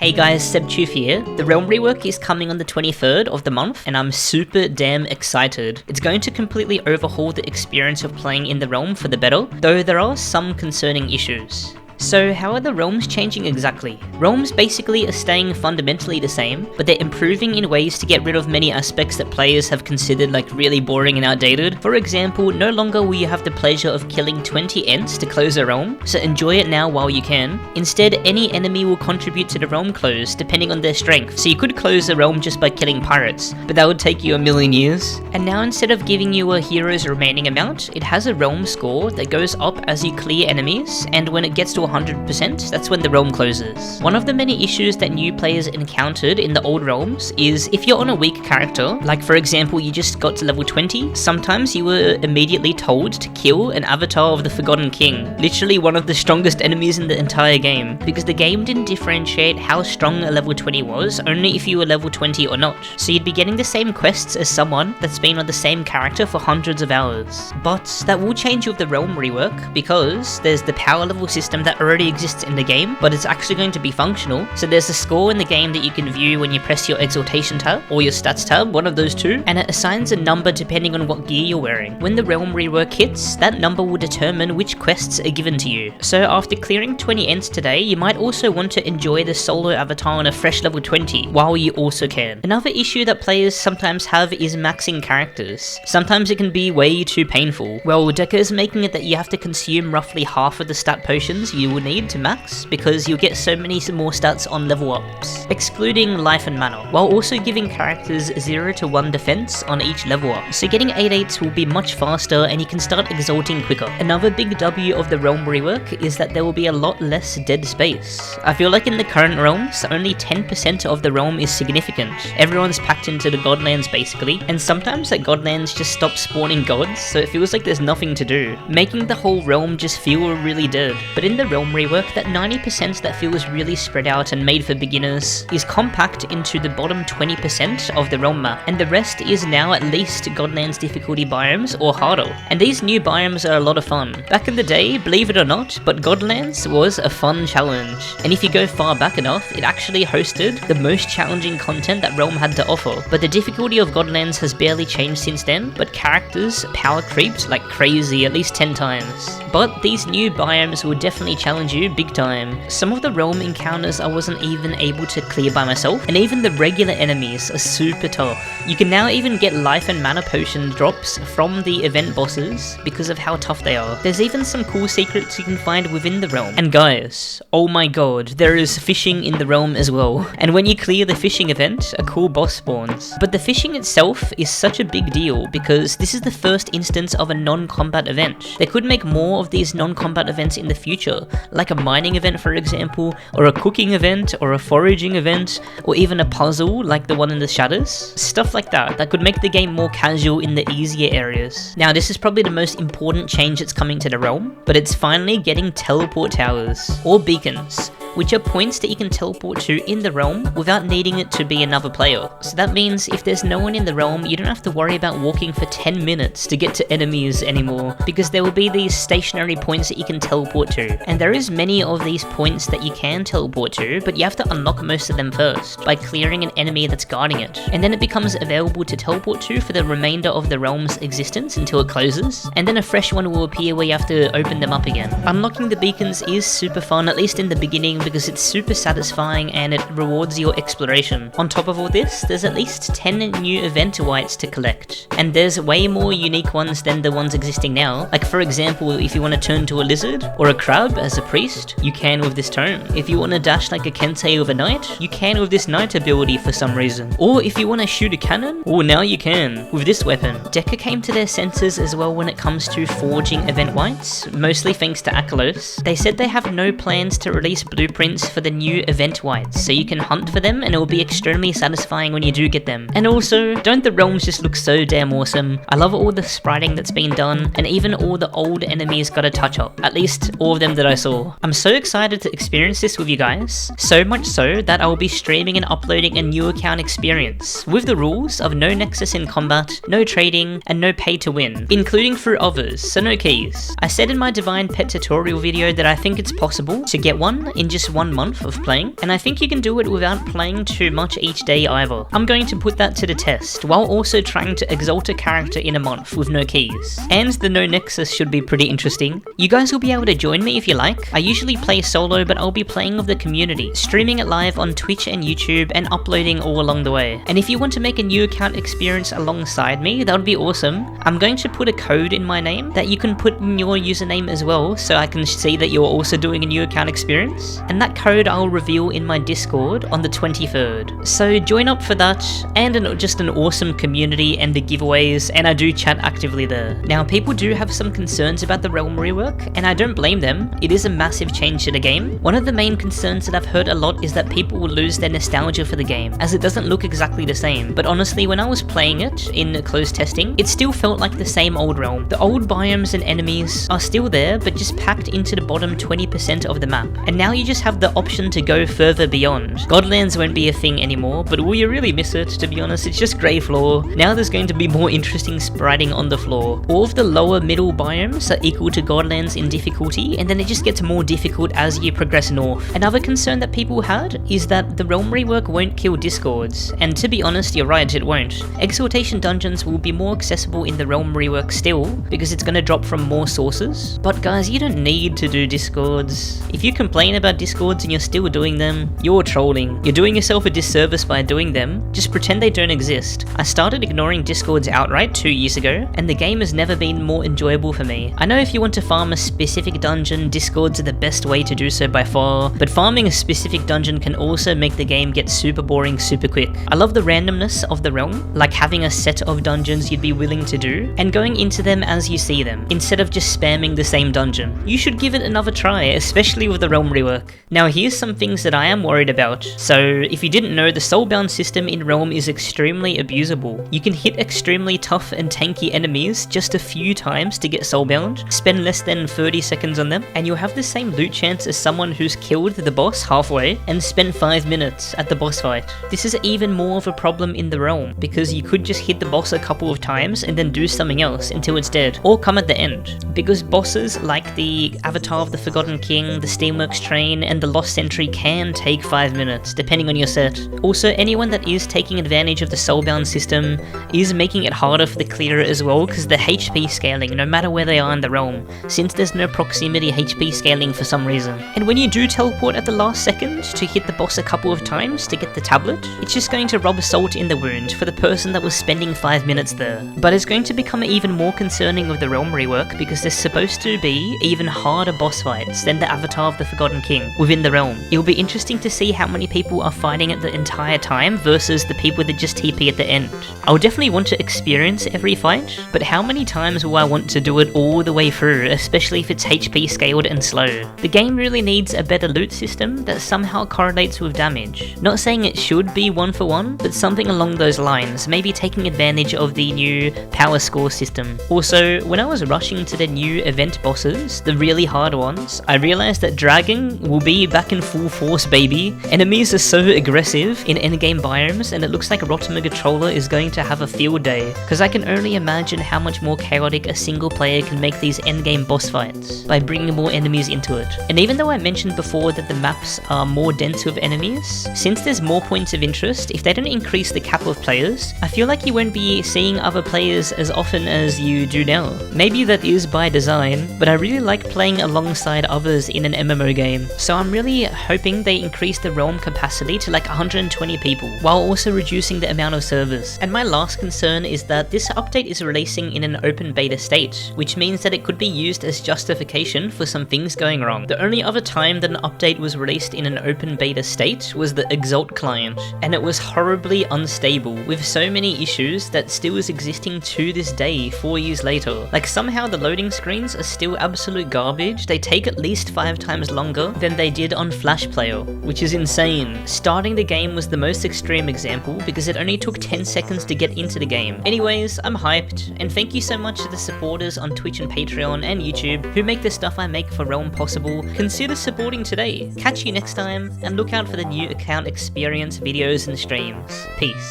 Hey guys, sebchoof here. The Realm Rework is coming on the 23rd of the month, and I'm super damn excited. It's going to completely overhaul the experience of playing in the Realm for the better, though there are some concerning issues. So how are the realms changing exactly? Realms basically are staying fundamentally the same, but they're improving in ways to get rid of many aspects that players have considered like really boring and outdated. For example, no longer will you have the pleasure of killing 20 Ents to close a realm, so enjoy it now while you can. Instead, any enemy will contribute to the realm close depending on their strength, so you could close a realm just by killing pirates, but that would take you a million years. And now instead of giving you a hero's remaining amount, it has a realm score that goes up as you clear enemies, and when it gets to 100%, that's when the realm closes. One of the many issues that new players encountered in the old realms is if you're on a weak character, like for example you just got to level 20, sometimes you were immediately told to kill an avatar of the Forgotten King, literally one of the strongest enemies in the entire game, because the game didn't differentiate how strong a level 20 was, only if you were level 20 or not. So you'd be getting the same quests as someone that's been on the same character for hundreds of hours. But that will change with the Realm Rework, because there's the power level system that already exists in the game, but it's actually going to be functional. So there's a score in the game that you can view when you press your exaltation tab or your stats tab, one of those two, and it assigns a number depending on what gear you're wearing. When the Realm Rework hits, that number will determine which quests are given to you. So after clearing 20 Ents today, you might also want to enjoy the solo avatar on a fresh level 20 while you also can. Another issue that players sometimes have is maxing characters. Sometimes it can be way too painful. Well, Deca is making it that you have to consume roughly half of the stat potions you will need to max, because you'll get so many more stats on level ups, excluding life and mana, while also giving characters 0 to 1 defense on each level up. So getting 8/8s will be much faster and you can start exalting quicker. Another big W of the Realm Rework is that there will be a lot less dead space. I feel like in the current realms, only 10% of the realm is significant. Everyone's packed into the Godlands basically, and sometimes that Godlands just stop spawning gods, so it feels like there's nothing to do, making the whole realm just feel really dead. But in the Realm Rework, that 90% that feels really spread out and made for beginners is compact into the bottom 20% of the realm map, and the rest is now at least Godlands difficulty biomes or harder. And these new biomes are a lot of fun. Back in the day, believe it or not, but Godlands was a fun challenge, and if you go far back enough, it actually hosted the most challenging content that Realm had to offer. But the difficulty of Godlands has barely changed since then, but characters power creeped like crazy at least 10 times. But these new biomes will definitely challenge you big time. Some of the realm encounters I wasn't even able to clear by myself, and even the regular enemies are super tough. You can now even get life and mana potion drops from the event bosses because of how tough they are. There's even some cool secrets you can find within the realm. And guys, oh my god, there is fishing in the realm as well. And when you clear the fishing event, a cool boss spawns. But the fishing itself is such a big deal because this is the first instance of a non-combat event. They could make more of these non-combat events in the future, like a mining event for example, or a cooking event, or a foraging event, or even a puzzle like the one in the shadows. Stuff like that could make the game more casual in the easier areas. Now this is probably the most important change that's coming to the realm, but it's finally getting teleport towers, or beacons, which are points that you can teleport to in the realm without needing it to be another player. So that means if there's no one in the realm, you don't have to worry about walking for 10 minutes to get to enemies anymore, because there will be these stationary points that you can teleport to. And there is many of these points that you can teleport to, but you have to unlock most of them first by clearing an enemy that's guarding it. And then it becomes available to teleport to for the remainder of the realm's existence until it closes, and then a fresh one will appear where you have to open them up again. Unlocking the beacons is super fun, at least in the beginning, because it's super satisfying and it rewards your exploration. On top of all this, there's at least 10 new event whites to collect, and there's way more unique ones than the ones existing now. Like for example, if you want to turn to a lizard or a crab as a priest, you can with this tome. If you want to dash like a kensei with a knight, you can with this knight ability for some reason. Or if you want to shoot a cannon, well now you can with this weapon. Deca came to their senses as well when it comes to forging event whites, mostly thanks to Akalos. They said they have no plans to release blueprints for the new event whites, so you can hunt for them and it will be extremely satisfying when you do get them. And also, don't the realms just look so damn awesome? I love all the spriting that's been done, and even all the old enemies got a touch up, at least all of them that I saw. I'm so excited to experience this with you guys, so much so that I will be streaming and uploading a new account experience, with the rules of no nexus in combat, no trading, and no pay to win, including through others, so no keys. I said in my Divine Pet tutorial video that I think it's possible to get one in just 1 month of playing, and I think you can do it without playing too much each day either. I'm going to put that to the test, while also trying to exalt a character in a month with no keys. And the no nexus should be pretty interesting. You guys will be able to join me if you like. I usually play solo, but I'll be playing with the community, streaming it live on Twitch and YouTube, and uploading all along the way. And if you want to make a new account experience alongside me, that would be awesome. I'm going to put a code in my name that you can put in your username as well, so I can see that you're also doing a new account experience. And that code I'll reveal in my Discord on the 23rd. So join up for that, and just an awesome community and the giveaways, and I do chat actively there. Now, people do have some concerns about the Realm Rework, and I don't blame them. It is a massive change to the game. One of the main concerns that I've heard a lot is that people will lose their nostalgia for the game, as it doesn't look exactly the same. But honestly, when I was playing it in closed testing, it still felt like the same old Realm. The old biomes and enemies are still there, but just packed into the bottom 20% of the map. And now you just have the option to go further beyond. Godlands won't be a thing anymore, but will you really miss it? To be honest, it's just grey floor. Now there's going to be more interesting spriting on the floor. All of the lower middle biomes are equal to Godlands in difficulty, and then it just gets more difficult as you progress north. Another concern that people had is that the Realm Rework won't kill discords, and to be honest, you're right, it won't. Exaltation dungeons will be more accessible in the Realm Rework still, because it's going to drop from more sources. But guys, you don't need to do discords. If you complain about discords and you're still doing them, you're trolling. You're doing yourself a disservice by doing them. Just pretend they don't exist. I started ignoring discords outright 2 years ago, and the game has never been more enjoyable for me. I know if you want to farm a specific dungeon, discords are the best way to do so by far, but farming a specific dungeon can also make the game get super boring super quick. I love the randomness of the realm, like having a set of dungeons you'd be willing to do, and going into them as you see them, instead of just spamming the same dungeon. You should give it another try, especially with the Realm Rework. Now here's some things that I am worried about. So if you didn't know, the soulbound system in Realm is extremely abusable. You can hit extremely tough and tanky enemies just a few times to get soulbound, spend less than 30 seconds on them, and you'll have the same loot chance as someone who's killed the boss halfway and spent 5 minutes at the boss fight. This is even more of a problem in the Realm, because you could just hit the boss a couple of times and then do something else until it's dead, or come at the end. Because bosses like the Avatar of the Forgotten King, the Steamworks Train, and the Lost Sentry can take 5 minutes, depending on your set. Also, anyone that is taking advantage of the soulbound system is making it harder for the clearer as well, because the HP scaling, no matter where they are in the realm, since there's no proximity HP scaling for some reason. And when you do teleport at the last second to hit the boss a couple of times to get the tablet, it's just going to rub salt in the wound for the person that was spending 5 minutes there. But it's going to become even more concerning with the Realm Rework, because there's supposed to be even harder boss fights than the Avatar of the Forgotten King within the realm. It'll be interesting to see how many people are fighting it the entire time versus the people that just TP at the end. I'll definitely want to experience every fight, but how many times will I want to do it all the way through, especially if it's HP scaled and slow? The game really needs a better loot system that somehow correlates with damage. Not saying it should be 1-for-1, but something along those lines, maybe taking advantage of the new power score system. Also, when I was rushing to the new event bosses, the really hard ones, I realized that Dragon will be back in full force, baby. Enemies are so aggressive in endgame biomes, and it looks like RotMG is going to have a field day, because I can only imagine how much more chaotic a single player can make these endgame boss fights by bringing more enemies into it. And even though I mentioned before that the maps are more dense with enemies, since there's more points of interest, if they don't increase the cap of players, I feel like you won't be seeing other players as often as you do now. Maybe that is by design, but I really like playing alongside others in an MMO game, so I'm really hoping they increase the realm capacity to like 120 people, while also reducing the amount of servers. And my last concern is that this update is releasing in an open beta state, which means that it could be used as justification for some things going wrong. The only other time that an update was released in an open beta state was the Exalt client, and it was horribly unstable, with so many issues that still is existing to this day, 4 years later. Like, somehow the loading screens are still absolute garbage. They take at least 5 times longer than they did on Flash Player, which is insane. Starting the game was the most extreme example, because it only took 10 seconds to get into the game. Anyways, I'm hyped, and thank you so much to the supporters on Twitch and Patreon and YouTube who make the stuff I make for Realm possible, consider supporting today. Catch you next time, and look out for the new account experience videos and streams. Peace.